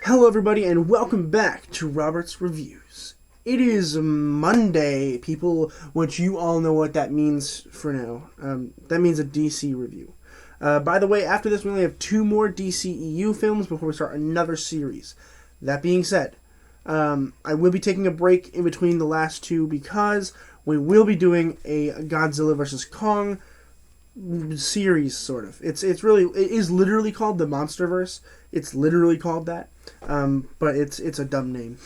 Hello everybody and welcome back to Robert's Reviews. It is Monday, people, which you all know what that means for now. That means a DC review. By the way, after this we only have 2 more DCEU films before we start another series. That being said, I will be taking a break in between the last 2 because we will be doing a Godzilla vs. Kong series, sort of. It is literally called the Monsterverse. It's literally called that. But it's a dumb name.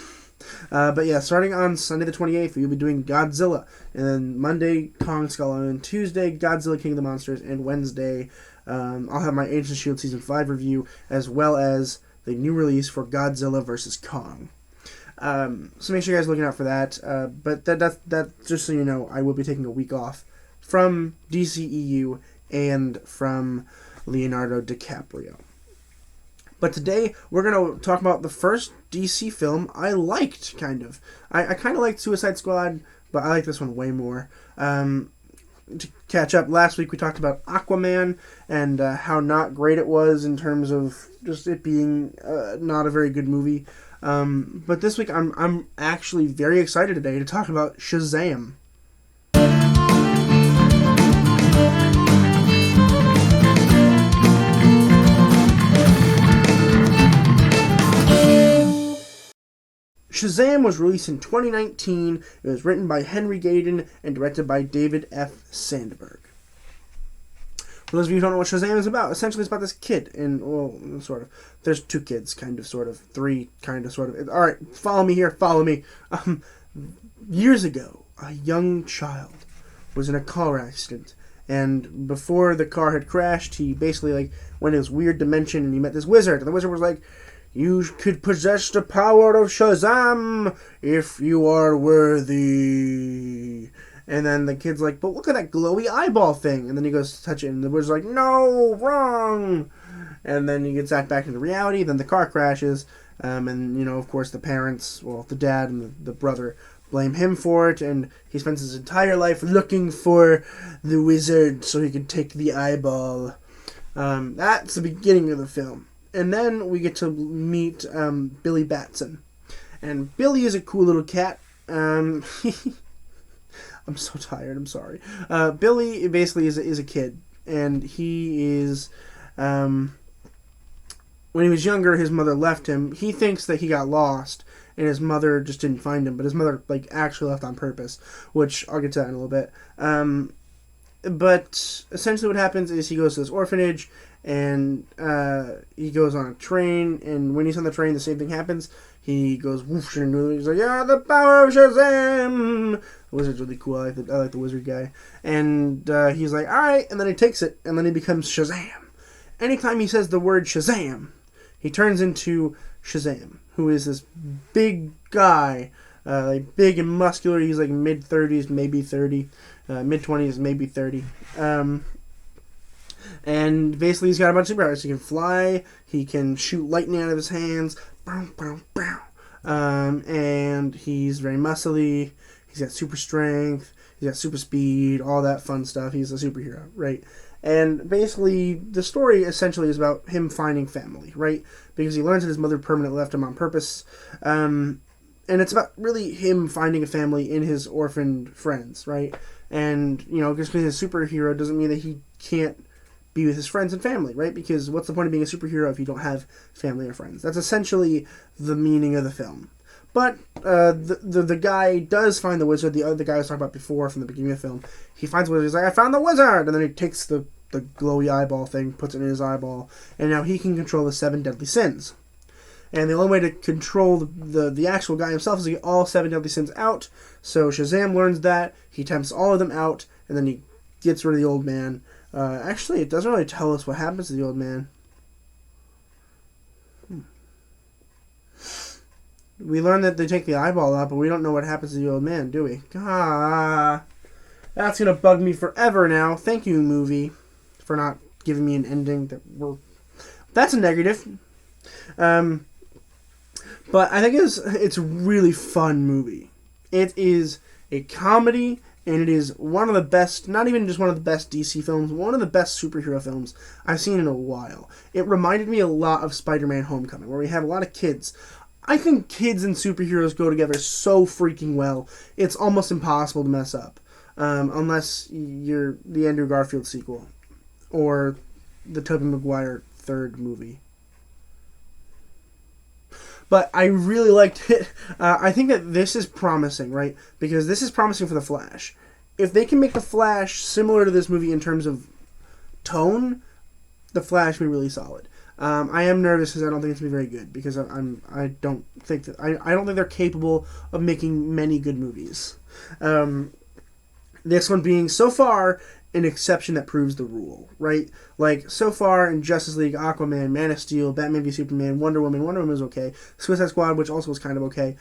But yeah, starting on Sunday the 28th, we'll be doing Godzilla. And then Monday, Kong Skull Island. Tuesday, Godzilla King of the Monsters. And Wednesday, I'll have my Agents of S.H.I.E.L.D. Season 5 review, as well as the new release for Godzilla vs. Kong. So make sure you guys are looking out for that. But that just so you know, I will be taking a week off from DCEU and from Leonardo DiCaprio. But today, we're going to talk about the first DC film I liked, kind of. I kind of liked Suicide Squad, but I like this one way more. To catch up, last week we talked about Aquaman and how not great it was in terms of just it being not a very good movie. But this week, I'm actually very excited today to talk about Shazam. Shazam was released in 2019. It was written by Henry Gayden and directed by David F. Sandberg. For those of you who don't know what Shazam is about, essentially it's about this kid, and, well, sort of. There's 2 kids, kind of, sort of. 3, kind of, sort of. Alright, follow me here, follow me. Years ago, a young child was in a car accident, and before the car had crashed, he basically, went in this weird dimension, and he met this wizard, and the wizard was like, "You could possess the power of Shazam if you are worthy." And then the kid's like, "But look at that glowy eyeball thing." And then he goes to touch it, and the wizard's like, "No, wrong." And then he gets back into reality. Then the car crashes. And, of course, the parents, the dad and the brother, blame him for it. And he spends his entire life looking for the wizard so he can take the eyeball. That's the beginning of the film. And then we get to meet Billy Batson. And Billy is a cool little cat. I'm so tired, I'm sorry. Billy basically is a kid. And he is... when he was younger, his mother left him. He thinks that he got lost, and his mother just didn't find him. But his mother actually left on purpose, which I'll get to that in a little bit. But essentially what happens is he goes to this orphanage, and he goes on a train, and when he's on the train, the same thing happens. He goes whoosh, and he's like, "Yeah, the power of Shazam!" The wizard's really cool. I like the wizard guy. And he's like, "Alright," and then he takes it, and then he becomes Shazam. Anytime he says the word Shazam, he turns into Shazam, who is this big guy, big and muscular. He's mid-30s, maybe 30. Mid-20s, maybe 30. And basically he's got a bunch of powers. He can fly, he can shoot lightning out of his hands, and he's very muscly, he's got super strength, he's got super speed, all that fun stuff. He's a superhero, right? And basically the story essentially is about him finding family, right? Because he learns that his mother permanently left him on purpose. And it's about really him finding a family in his orphaned friends, right? And, just because he's a superhero doesn't mean that he can't be with his friends and family, right? Because what's the point of being a superhero if you don't have family or friends? That's essentially the meaning of the film. But the guy does find the wizard. The guy I was talking about before from the beginning of the film, he finds the wizard. He's like, "I found the wizard!" And then he takes the glowy eyeball thing, puts it in his eyeball, and now he can control the 7 deadly sins. And the only way to control the actual guy himself is to get all 7 deadly sins out. So Shazam learns that. He tempts all of them out, and then he gets rid of the old man. Actually, it doesn't really tell us what happens to the old man. We learn that they take the eyeball out, but we don't know what happens to the old man, do we? That's going to bug me forever now. Thank you, movie, for not giving me an ending. That's a negative. But I think it's a really fun movie. It is a comedy and it is one of the best, not even just one of the best DC films, one of the best superhero films I've seen in a while. It reminded me a lot of Spider-Man Homecoming, where we have a lot of kids. I think kids and superheroes go together so freaking well, it's almost impossible to mess up. Unless you're the Andrew Garfield sequel, or the Tobey Maguire third movie. But I really liked it. I think that this is promising, right? Because this is promising for The Flash. If they can make The Flash similar to this movie in terms of tone, The Flash will be really solid. I am nervous because I don't think it's gonna be very good, because I don't think they're capable of making many good movies. This one being so far an exception that proves the rule, right? Like, so far in Justice League, Aquaman, Man of Steel, Batman v Superman, Wonder Woman was okay. Suicide Squad, which also was kind of okay.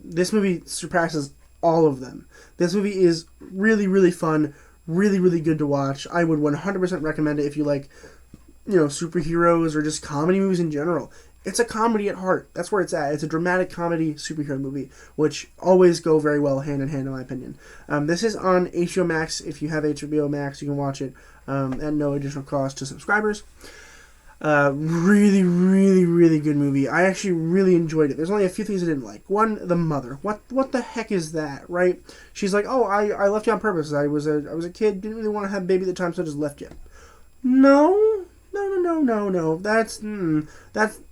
This movie surpasses all of them. This movie is really, really fun, really, really good to watch. I would 100% recommend it if you like, superheroes or just comedy movies in general. It's a comedy at heart. That's where it's at. It's a dramatic comedy superhero movie, which always go very well hand in hand, in my opinion. This is on HBO Max. If you have HBO Max, you can watch it at no additional cost to subscribers. Really, really, really good movie. I actually really enjoyed it. There's only a few things I didn't like. One, the mother. What the heck is that, right? She's like, oh, I left you on purpose. I was a kid, didn't really want to have a baby at the time, so I just left you. No. That's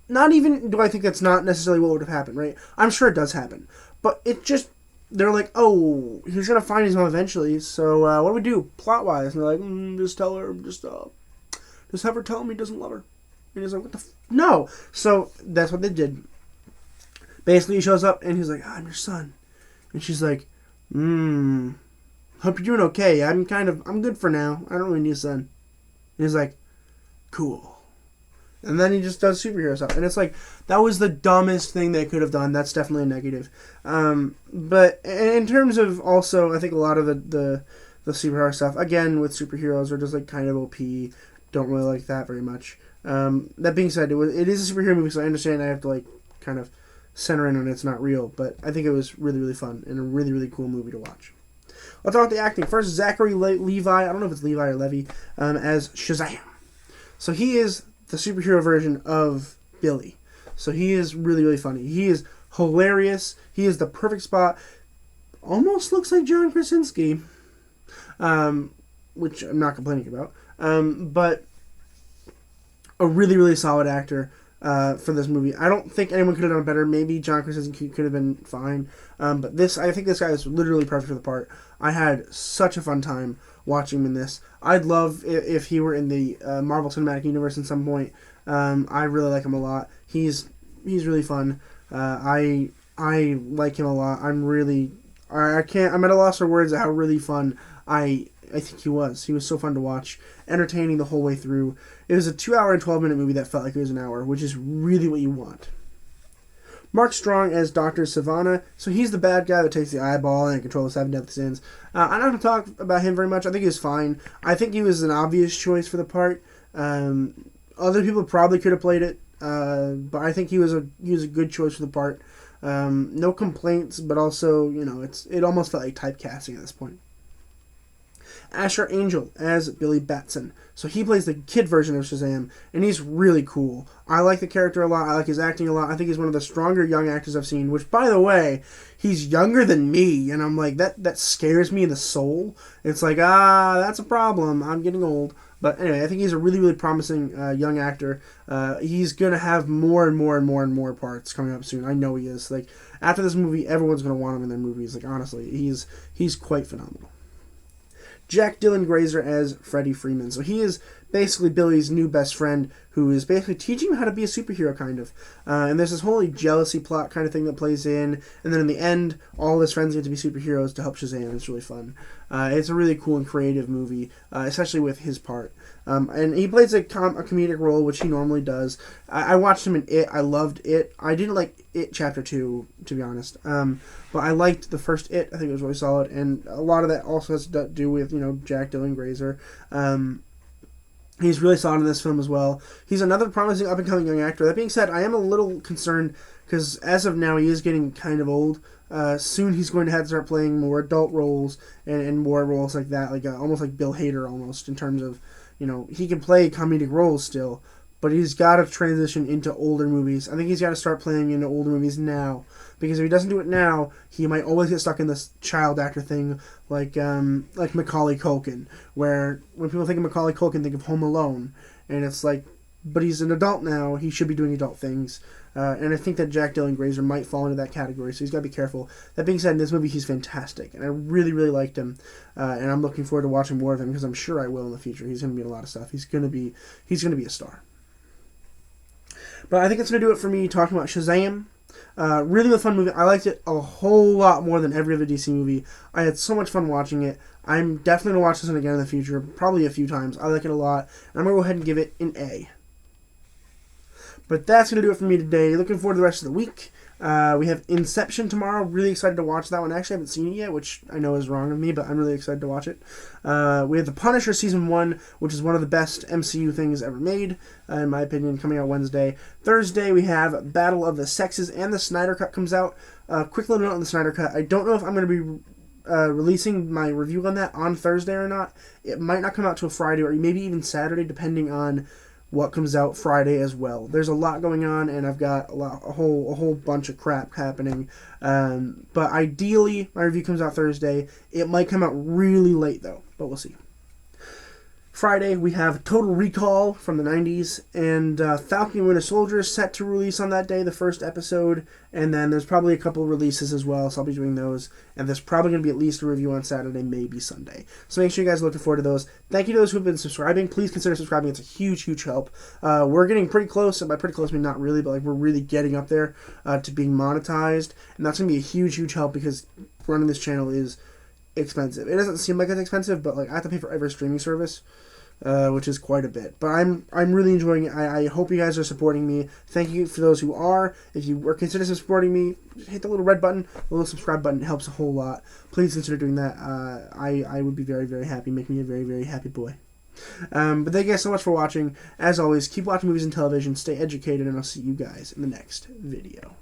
not even, do I think that's not necessarily what would have happened, right? I'm sure it does happen. But it just, they're like, oh, he's going to find his mom eventually, so what do we do plot-wise? And they're like, just tell her, just have her tell him he doesn't love her. And he's like, what the no! So that's what they did. Basically, he shows up and he's like, I'm your son. And she's like, hope you're doing okay. I'm good for now. I don't really need a son. And he's like, cool. And then he just does superhero stuff. And it's like, that was the dumbest thing they could have done. That's definitely a negative. But in terms of also, I think a lot of the superhero stuff, again, with superheroes, are just like kind of OP. Don't really like that very much. That being said, it is a superhero movie, so I understand I have to like kind of center in on it's not real. But I think it was really, really fun and a really, really cool movie to watch. Let's talk about the acting. First, Zachary Levi, I don't know if it's Levi or Levy, as Shazam. So he is the superhero version of Billy. So he is really, really funny. He is hilarious. He is the perfect spot. Almost looks like John Krasinski, which I'm not complaining about. But a really, really solid actor for this movie. I don't think anyone could have done it better. Maybe John Krasinski could have been fine. But I think this guy is literally perfect for the part. I had such a fun time watching him in this. I'd love if he were in the Marvel Cinematic Universe at some point. I really like him a lot. He's really fun. I like him a lot. I'm at a loss for words at how really fun I think he was. He was so fun to watch, entertaining the whole way through. It was a 2-hour and 12-minute movie that felt like it was an hour, which is really what you want. Mark Strong as Dr. Savannah. So he's the bad guy that takes the eyeball and controls the 7 deadly sins. I'm not going to talk about him very much. I think he was fine. I think he was an obvious choice for the part. Other people probably could have played it, but I think he was a good choice for the part. No complaints, but also, it almost felt like typecasting at this point. Asher Angel as Billy Batson. So he plays the kid version of Shazam, and he's really cool. I like the character a lot. I like his acting a lot. I think he's one of the stronger young actors I've seen, which, by the way, he's younger than me, and I'm like, that scares me in the soul. It's like, that's a problem. I'm getting old. But anyway, I think he's a really, really promising young actor. He's going to have more and more and more and more parts coming up soon. I know he is. Like, after this movie, everyone's going to want him in their movies. Like, honestly, he's quite phenomenal. Jack Dylan Grazer as Freddie Freeman. So he is basically Billy's new best friend, who is basically teaching him how to be a superhero, kind of. And there's this whole jealousy plot kind of thing that plays in. And then in the end, all his friends get to be superheroes to help Shazam. It's really fun. It's a really cool and creative movie, especially with his part. And he plays a comedic role, which he normally does. I watched him in It. I loved It. I didn't like It Chapter 2, to be honest. But I liked the first It. I think it was really solid. And a lot of that also has to do with, Jack Dylan Grazer. He's really solid in this film as well. He's another promising up-and-coming young actor. That being said, I am a little concerned because as of now, he is getting kind of old. Soon he's going to have to start playing more adult roles and more roles like that, like almost like Bill Hader almost, in terms of, he can play comedic roles still, but he's got to transition into older movies. I think he's got to start playing into older movies now, because if he doesn't do it now, he might always get stuck in this child actor thing, like Macaulay Culkin, where when people think of Macaulay Culkin, think of Home Alone, and it's like, but he's an adult now, he should be doing adult things, and I think that Jack Dylan Grazer might fall into that category, so he's got to be careful. That being said, in this movie, he's fantastic, and I really, really liked him, and I'm looking forward to watching more of him, because I'm sure I will in the future. He's going to be in a lot of stuff. He's going to be a star. But I think that's going to do it for me talking about Shazam. Really a fun movie. I liked it a whole lot more than every other DC movie. I had so much fun watching it. I'm definitely going to watch this one again in the future, probably a few times. I like it a lot, and I'm going to go ahead and give it an A. But that's going to do it for me today. Looking forward to the rest of the week. We have Inception tomorrow. Really excited to watch that one. I actually haven't seen it yet, which I know is wrong of me, but I'm really excited to watch it. We have The Punisher Season 1, which is one of the best MCU things ever made, in my opinion, coming out Wednesday. Thursday, we have Battle of the Sexes, and the Snyder Cut comes out. Quick little note on the Snyder Cut. I don't know if I'm going to be releasing my review on that on Thursday or not. It might not come out till Friday, or maybe even Saturday, depending on what comes out Friday as well. There's a lot going on, and I've got a whole bunch of crap happening. But ideally, my review comes out Thursday. It might come out really late, though, but we'll see. Friday, we have Total Recall from the 90s, and Falcon and Winter Soldier is set to release on that day, the first episode, and then there's probably a couple releases as well, so I'll be doing those, and there's probably going to be at least a review on Saturday, maybe Sunday. So make sure you guys are looking forward to those. Thank you to those who have been subscribing. Please consider subscribing. It's a huge, huge help. We're getting pretty close, and by pretty close I mean not really, but we're really getting up there to being monetized, and that's going to be a huge, huge help because running this channel is expensive. It doesn't seem like it's expensive, but I have to pay for every streaming service, which is quite a bit. But I'm really enjoying it. I hope you guys are supporting me. Thank you for those who are. If you are considering supporting me, hit the little red button, the little subscribe button. It helps a whole lot. Please consider doing that. I would be very, very happy. Make me a very, very happy boy. But thank you guys so much for watching. As always, keep watching movies and television. Stay educated, and I'll see you guys in the next video.